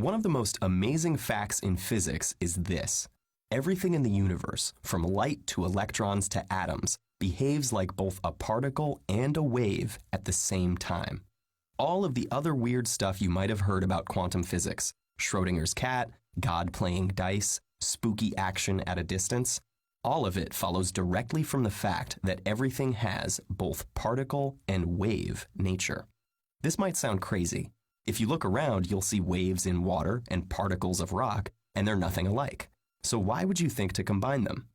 One of the most amazing facts in physics is this. Everything in the universe, from light to electrons to atoms, behaves like both a particle and a wave at the same time. All of the other weird stuff you might have heard about quantum physics, Schrodinger's cat, God playing dice, spooky action at a distance, all of it follows directly from the fact that everything has both particle and wave nature. This might sound crazy. If you look around, you'll see waves in water and particles of rock, and they're nothing alike. So why would you think to combine them?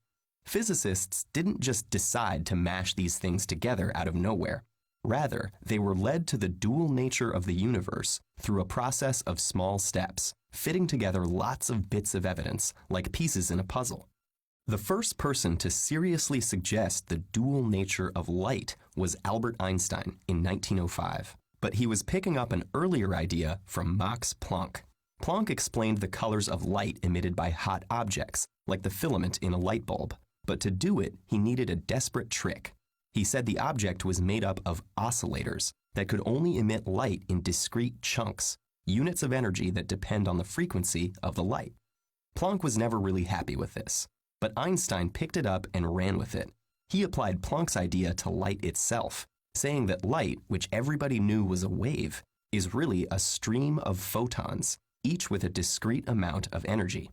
Physicists didn't just decide to mash these things together out of nowhere. Rather, they were led to the dual nature of the universe through a process of small steps, fitting together lots of bits of evidence, like pieces in a puzzle. The first person to seriously suggest the dual nature of light was Albert Einstein in 1905, but he was picking up an earlier idea from Max Planck. Planck explained the colors of light emitted by hot objects, like the filament in a light bulb, but to do it, he needed a desperate trick. He said the object was made up of oscillators that could only emit light in discrete chunks, units of energy that depend on the frequency of the light. Planck was never really happy with this, but Einstein picked it up and ran with it. He applied Planck's idea to light itself, saying that light, which everybody knew was a wave, is really a stream of photons, each with a discrete amount of energy.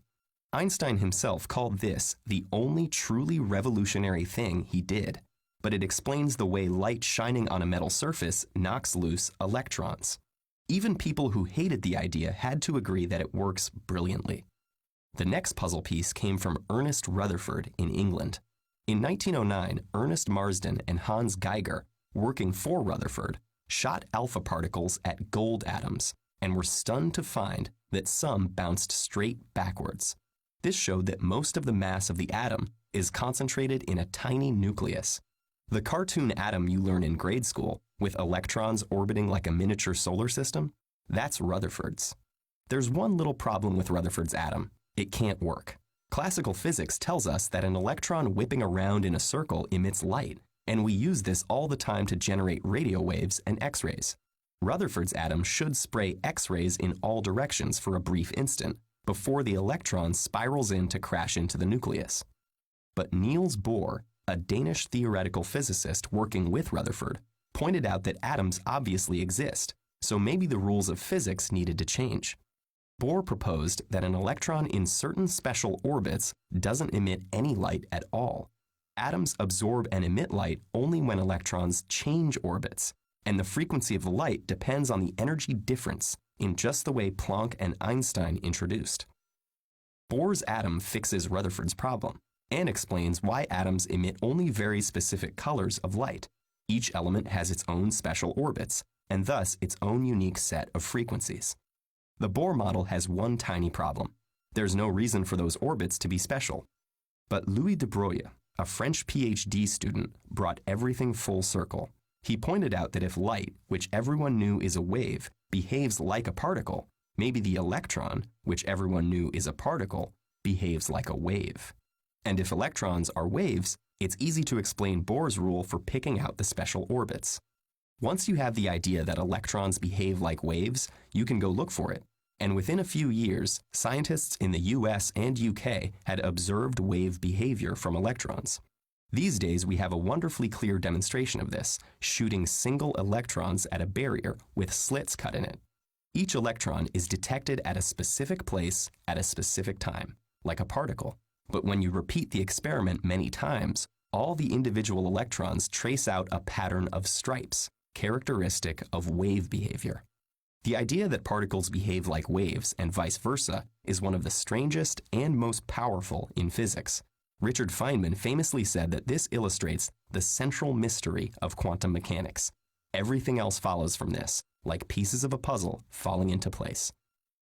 Einstein himself called this the only truly revolutionary thing he did, but it explains the way light shining on a metal surface knocks loose electrons. Even people who hated the idea had to agree that it works brilliantly. The next puzzle piece came from Ernest Rutherford in England. In 1909, Ernest Marsden and Hans Geiger, working for Rutherford, shot alpha particles at gold atoms and were stunned to find that some bounced straight backwards. This showed that most of the mass of the atom is concentrated in a tiny nucleus. The cartoon atom you learn in grade school, with electrons orbiting like a miniature solar system, that's Rutherford's. There's one little problem with Rutherford's atom. It can't work. Classical physics tells us that an electron whipping around in a circle emits light, and we use this all the time to generate radio waves and X-rays. Rutherford's atom should spray X-rays in all directions for a brief instant, before the electron spirals in to crash into the nucleus. But Niels Bohr, a Danish theoretical physicist working with Rutherford, pointed out that atoms obviously exist, so maybe the rules of physics needed to change. Bohr proposed that an electron in certain special orbits doesn't emit any light at all. Atoms absorb and emit light only when electrons change orbits, and the frequency of the light depends on the energy difference in just the way Planck and Einstein introduced. Bohr's atom fixes Rutherford's problem and explains why atoms emit only very specific colors of light. Each element has its own special orbits, and thus its own unique set of frequencies. The Bohr model has one tiny problem. There's no reason for those orbits to be special. But Louis de Broglie, a French PhD student, brought everything full circle. He pointed out that if light, which everyone knew is a wave, behaves like a particle, maybe the electron, which everyone knew is a particle, behaves like a wave. And if electrons are waves, it's easy to explain Bohr's rule for picking out the special orbits. Once you have the idea that electrons behave like waves, you can go look for it. And within a few years, scientists in the US and UK had observed wave behavior from electrons. These days, we have a wonderfully clear demonstration of this, shooting single electrons at a barrier with slits cut in it. Each electron is detected at a specific place at a specific time, like a particle. But when you repeat the experiment many times, all the individual electrons trace out a pattern of stripes, characteristic of wave behavior. The idea that particles behave like waves and vice versa is one of the strangest and most powerful in physics. Richard Feynman famously said that this illustrates the central mystery of quantum mechanics. Everything else follows from this, like pieces of a puzzle falling into place.